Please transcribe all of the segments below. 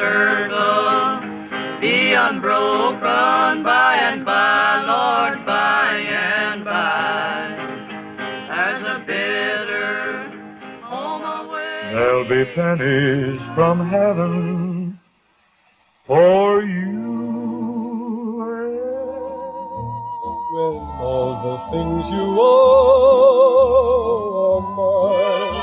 circle be unbroken by and by, Lord, by and by, as a bitter home away. There'll be pennies from heaven for you. When all the things you owe are mine.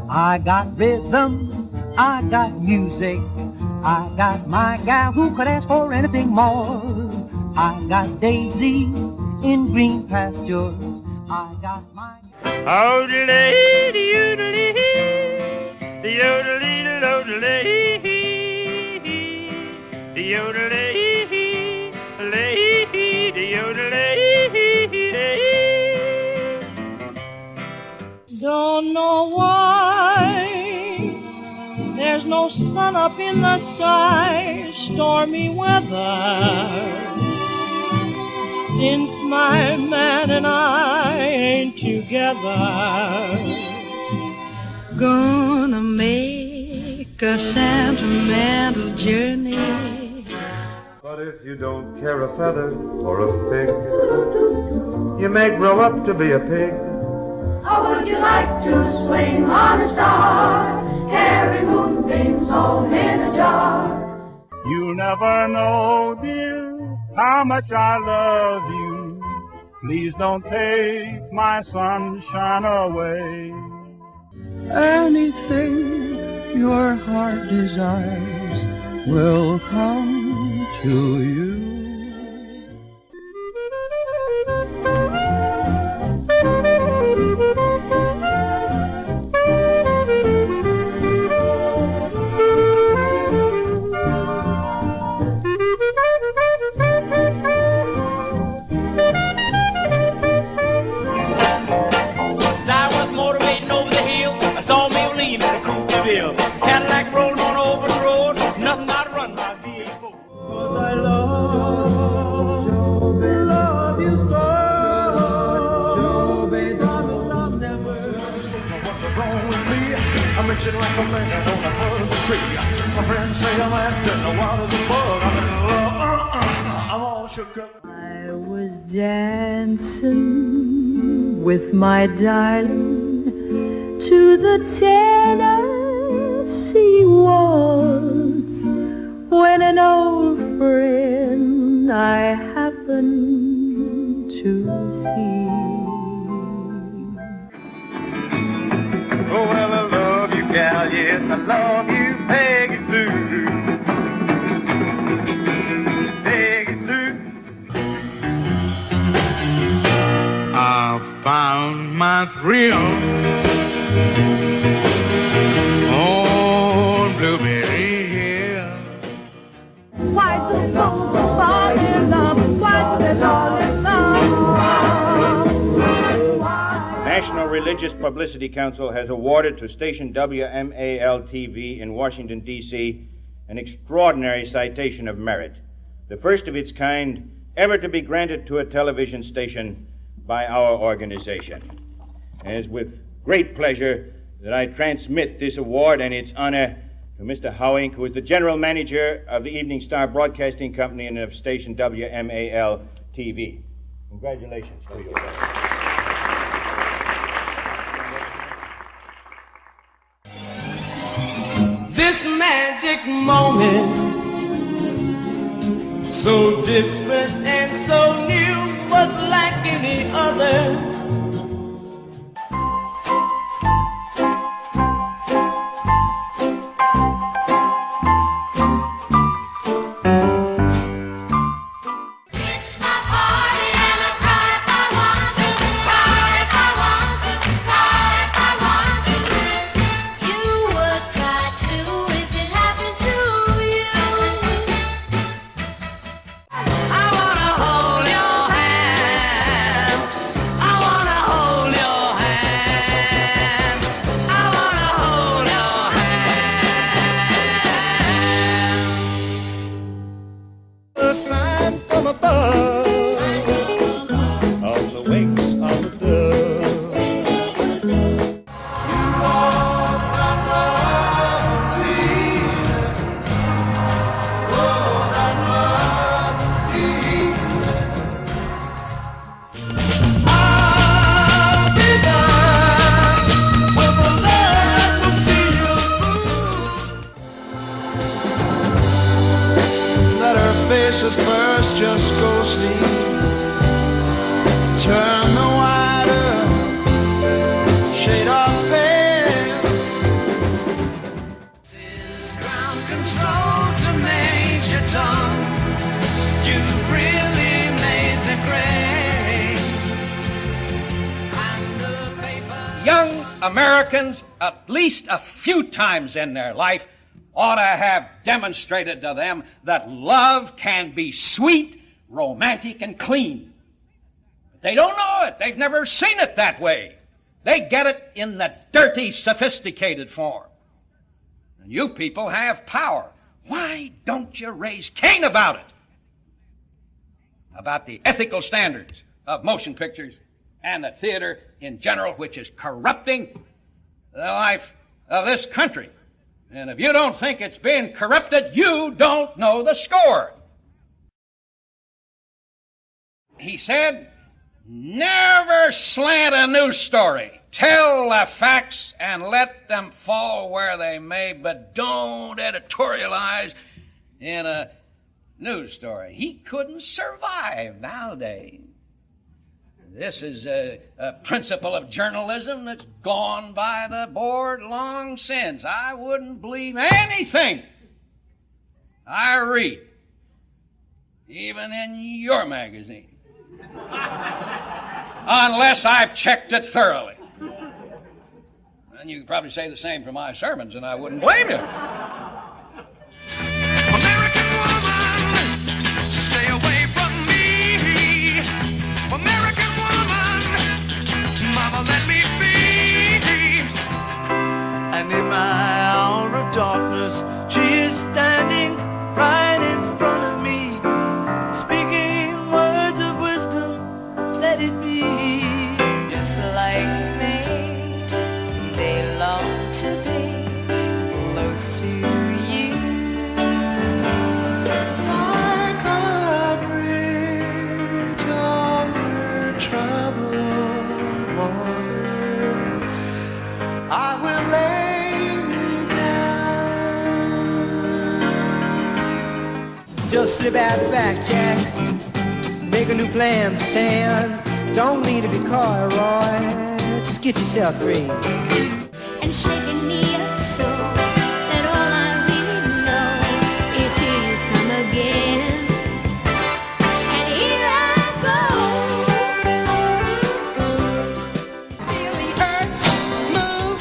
I got rhythm, I got music, I got my gal who could ask for anything more. I got daisies in green pastures, I got my... Don't know why there's no sun up in the sky, stormy weather, since my man and I ain't together. Gonna make a sentimental journey. But if you don't care a feather or a fig, you may grow up to be a pig. Or would you like to swing on a star, carry moonbeams home in a jar? You never know, dear, how much I love you. Please don't take my sunshine away. Anything your heart desires will come to you. Cadillac rolling on over the road, nothing but run by V8. 'Cause I love you so. Joby, darling, I'll never. What's wrong with me? I'm itching like a man on a fuzzy tree. My friends say I'm acting wild as a bug. I'm in love, I'm all shook up. I was dancing with my darling to the Tennessee waltz when an old friend I happened to see. Oh, well, I love you, gal, yes, I love you, Peggy Sue. Peggy Sue. I found my thrill on Blueberry Hill. Why do folks fall in love? Why do they fall in love? National Religious Publicity Council has awarded to station WMAL-TV in Washington, D.C. an extraordinary citation of merit, the first of its kind ever to be granted to a television station by our organization. And it's with great pleasure that I transmit this award and its honor to Mr. Howink, who is the general manager of the Evening Star Broadcasting Company and of station WMAL-TV. Congratulations to you. This magic moment, so different and so new, was like any other. I wanna hold your hand. I at first, just go sleep. Turn the wider shade off bed. This is ground control to Major Tom. You've really made the grade. And the paper. Young Americans, at least a few times in their life, ought to have demonstrated to them that love can be sweet, romantic, and clean. But they don't know it. They've never seen it that way. They get it in the dirty, sophisticated form. And you people have power. Why don't you raise Cain about it? About the ethical standards of motion pictures and the theater in general, which is corrupting the life of this country. And if you don't think it's being corrupted, you don't know the score. He said, never slant a news story. Tell the facts and let them fall where they may, but don't editorialize in a news story. He couldn't survive nowadays. This is a principle of journalism that's gone by the board long since. I wouldn't believe anything I read, even in your magazine, unless I've checked it thoroughly. And you could probably say the same for my sermons, and I wouldn't blame you. American woman, stay away from me. American woman, mama, let me be. And in my hour of darkness, she is standing right in front of me, speaking words of wisdom, let it be. Just like me, they long to be close to you. Like a bridge over troubled water, I will lay me down. Just slip out the back, Jack. Make a new plan, Stan. Don't mean to be coy, Roy. Just get yourself free. And shaking me up so that all I really know is here you come again. And here I go. Feel the earth move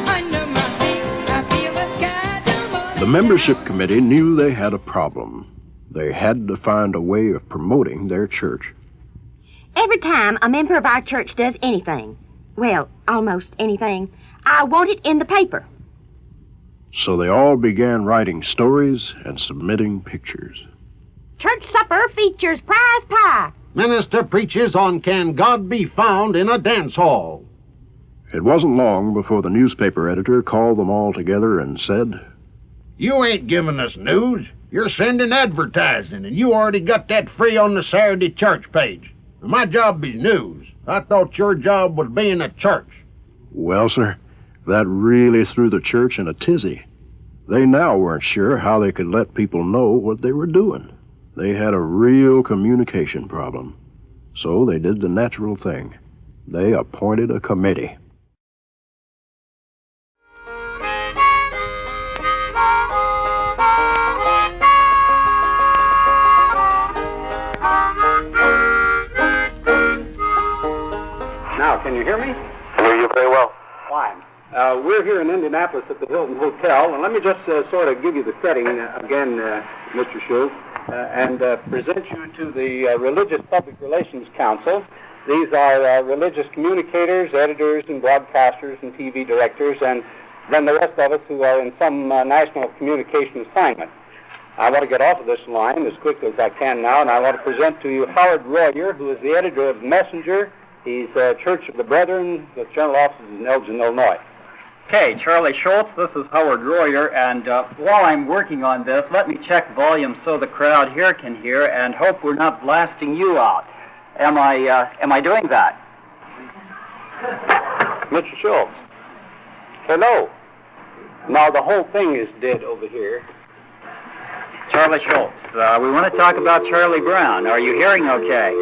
under my feet. I feel the sky tumble. The membership committee knew they had a problem. They had to find a way of promoting their church. Every time a member of our church does anything, well, almost anything, I want it in the paper. So they all began writing stories and submitting pictures. Church supper features prize pie. Minister preaches on Can God Be Found in a Dance Hall. It wasn't long before the newspaper editor called them all together and said, You ain't giving us news. You're sending advertising, and you already got that free on the Saturday church page. My job is news. I thought your job was being a church. Well, sir, that really threw the church in a tizzy. They now weren't sure how they could let people know what they were doing. They had a real communication problem. So they did the natural thing. They appointed a committee. Now, can you hear me? I hear you very well. Fine. We're here in Indianapolis at the Hilton Hotel, and let me just sort of give you the setting again, Mr. Schultz, and present you to the Religious Public Relations Council. These are religious communicators, editors, and broadcasters, and TV directors, and then the rest of us who are in some national communication assignment. I want to get off of this line as quickly as I can now, and I want to present to you Howard Royer, who is the editor of Messenger. He's Church of the Brethren, the general office is in Elgin, Illinois. Okay, Charlie Schultz, this is Howard Royer, and while I'm working on this, let me check volume so the crowd here can hear, and hope we're not blasting you out. Am I doing that? Mr. Schultz. Hello. Now the whole thing is dead over here. Charlie Schultz. We want to talk about Charlie Brown. Are you hearing okay?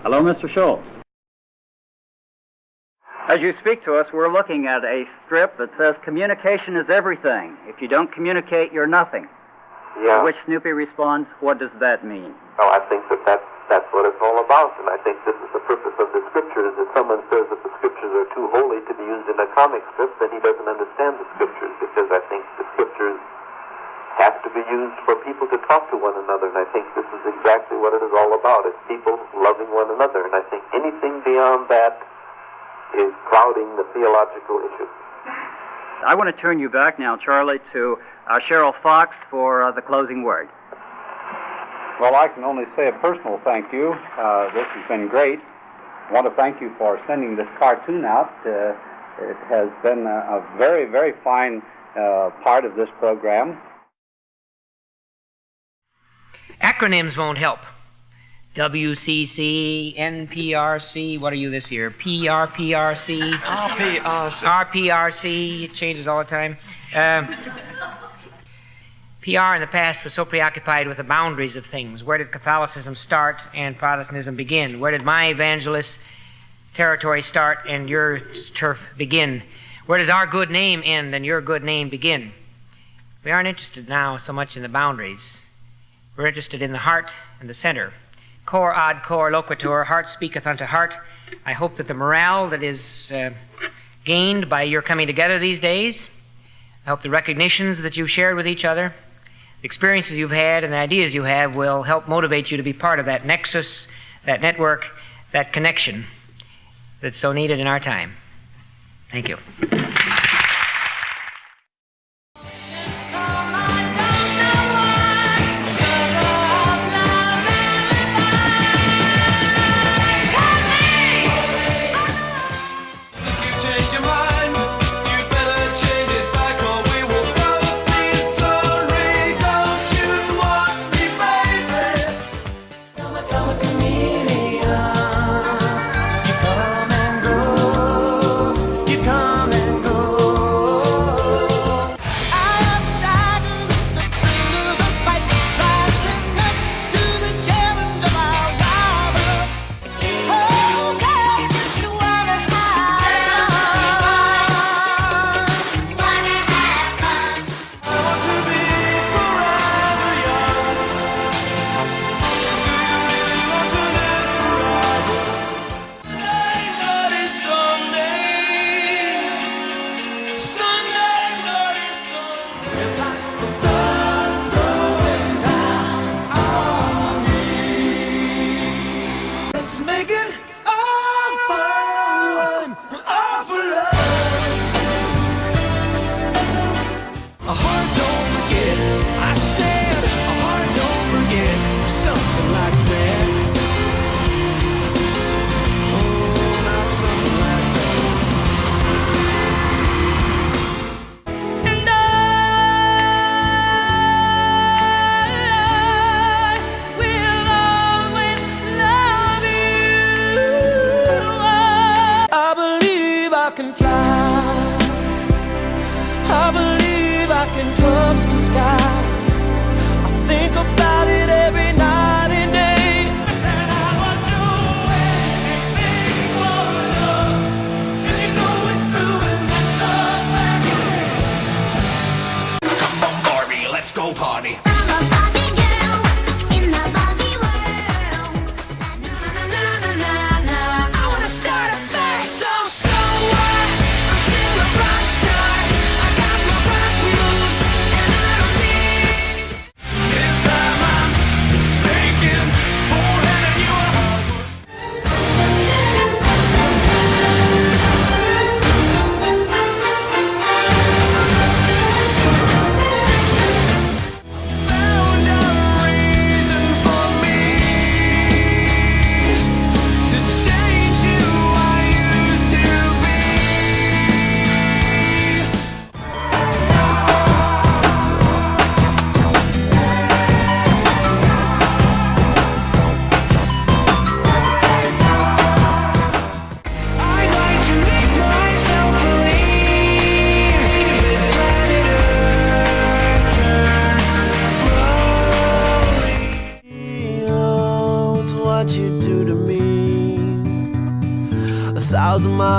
Hello, Mr. Schultz. As you speak to us, we're looking at a strip that says communication is everything. If you don't communicate, you're nothing. Yeah. To which Snoopy responds, what does that mean? Oh, I think that's what it's all about, and I think this is the purpose of the scriptures. If someone says that the scriptures are too holy to be used in a comic strip, then he doesn't understand the scriptures, because I think the scriptures have to be used for people to talk to one another, and I think this is exactly what it is all about. It's people loving one another, and I think anything beyond that is clouding the theological issue. I want to turn you back now, Charlie, to Cheryl Fox for the closing word. Well, I can only say a personal thank you. This has been great. I want to thank you for sending this cartoon out. It has been a very, very fine part of this program. Acronyms won't help. WCC, NPRC, what are you this year? PRPRC? RPRC, it changes all the time. PR in the past was so preoccupied with the boundaries of things. Where did Catholicism start and Protestantism begin? Where did my evangelist territory start and your turf begin? Where does our good name end and your good name begin? We aren't interested now so much in the boundaries. We're interested in the heart and the center. Cor ad cor loquitur, heart speaketh unto heart. I hope that the morale that is gained by your coming together these days, I hope the recognitions that you've shared with each other, the experiences you've had and the ideas you have will help motivate you to be part of that nexus, that network, that connection that's so needed in our time. Thank you.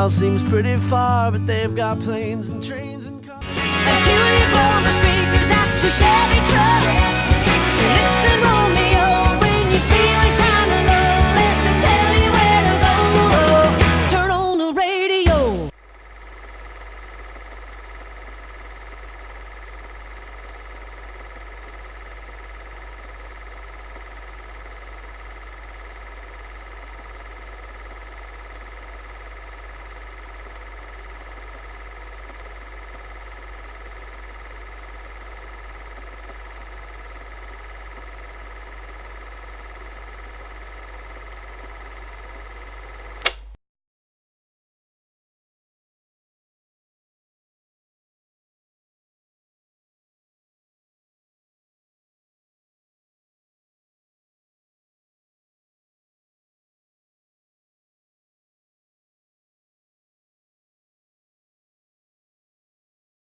all seems pretty far, but they've got planes and trains and cars. And Huey blow the speakers out your Chevy truck. So listen, roll